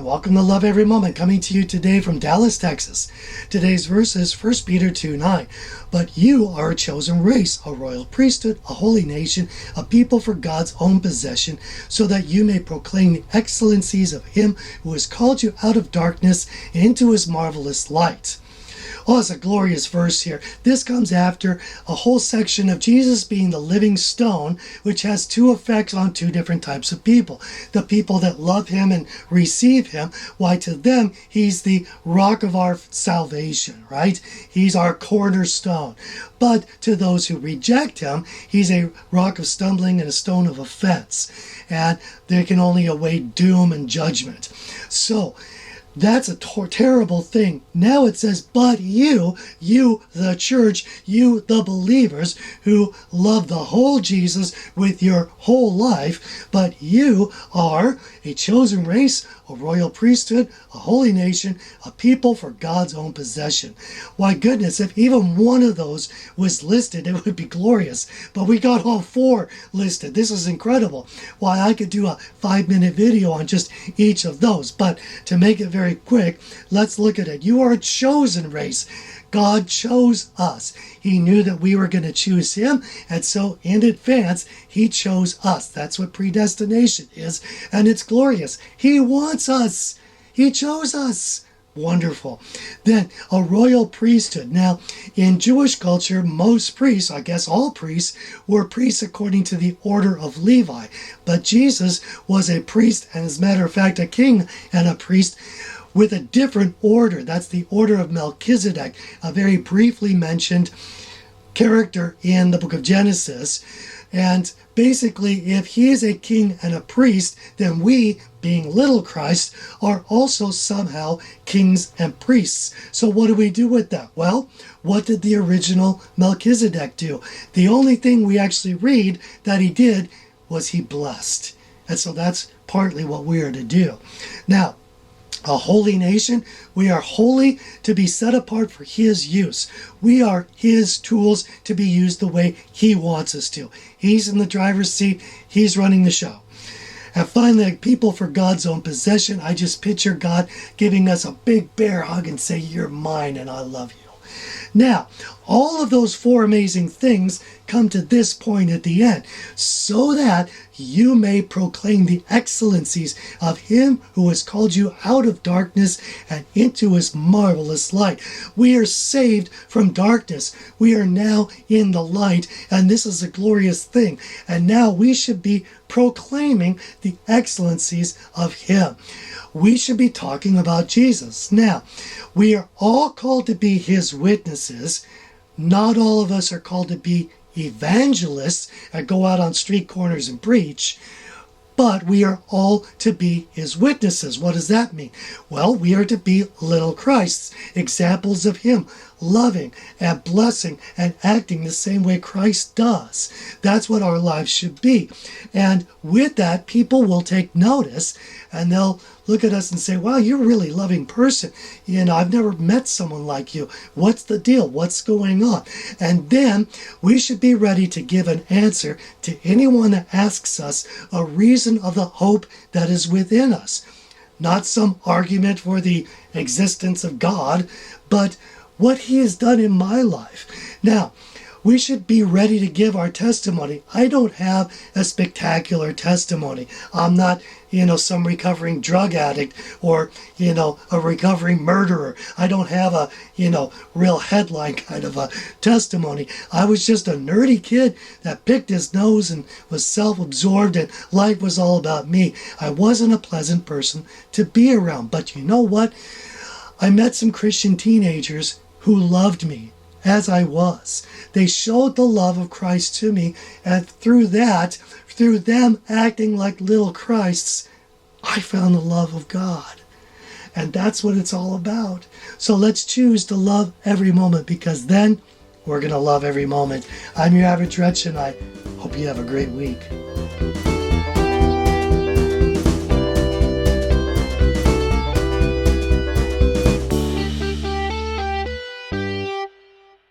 welcome to Love Every Moment, coming to you today from Dallas, Texas. Today's verse is 1 Peter 2:9. But you are a chosen race, a royal priesthood, a holy nation, a people for God's own possession, so that you may proclaim the excellencies of Him who has called you out of darkness into His marvelous light. Oh, it's a glorious verse here. This comes after a whole section of Jesus being the living stone, which has two effects on two different types of people. The people that love Him and receive Him, why to them, He's the rock of our salvation, right? He's our cornerstone. But to those who reject Him, He's a rock of stumbling and a stone of offense. And they can only await doom and judgment. So, that's a terrible thing. Now it says, but you, the church, you, the believers who love the whole Jesus with your whole life, but you are a chosen race, a royal priesthood, a holy nation, a people for God's own possession. Why goodness, if even one of those was listed, it would be glorious. But we got all four listed. This is incredible. Why, I could do a 5-minute video on just each of those. But to make it very quick, let's look at it. You are a chosen race. God chose us. He knew that we were going to choose Him, and so in advance, He chose us. That's what predestination is, and it's glorious. He wants us. He chose us. Wonderful. Then, a royal priesthood. Now, in Jewish culture, most priests, I guess all priests, were priests according to the order of Levi. But Jesus was a priest, and as a matter of fact, a king and a priest with a different order. That's the order of Melchizedek, a very briefly mentioned character in the book of Genesis. And basically, if he is a king and a priest, then we, being little Christ, are also somehow kings and priests. So what do we do with that? Well, what did the original Melchizedek do? The only thing we actually read that he did was he blessed. And so that's partly what we are to do. Now, a holy nation, we are holy to be set apart for His use. We are His tools to be used the way He wants us to. He's in the driver's seat. He's running the show. And finally, a people for God's own possession. I just picture God giving us a big bear hug and say, "You're mine and I love you." Now, all of those four amazing things come to this point at the end, so that you may proclaim the excellencies of Him who has called you out of darkness and into His marvelous light. We are saved from darkness. We are now in the light, and this is a glorious thing. And now we should be proclaiming the excellencies of Him. We should be talking about Jesus. Now, we are all called to be His witnesses. Not all of us are called to be evangelists and go out on street corners and preach, but we are all to be His witnesses. What does that mean? Well, we are to be little Christs, examples of Him, loving and blessing and acting the same way Christ does. That's what our lives should be. And with that, people will take notice and they'll look at us and say, "Wow, you're a really loving person. You know, I've never met someone like you. What's the deal? What's going on?" And then we should be ready to give an answer to anyone that asks us a reason of the hope that is within us. Not some argument for the existence of God, but what He has done in my life. Now, we should be ready to give our testimony. I don't have a spectacular testimony. I'm not, some recovering drug addict or, a recovering murderer. I don't have a, real headline kind of a testimony. I was just a nerdy kid that picked his nose and was self-absorbed and life was all about me. I wasn't a pleasant person to be around. But you know what? I met some Christian teenagers who loved me as I was. They showed the love of Christ to me, and through them acting like little Christs, I found the love of God. And that's what it's all about. So let's choose to love every moment, because then we're going to love every moment. I'm your average wretch, and I hope you have a great week.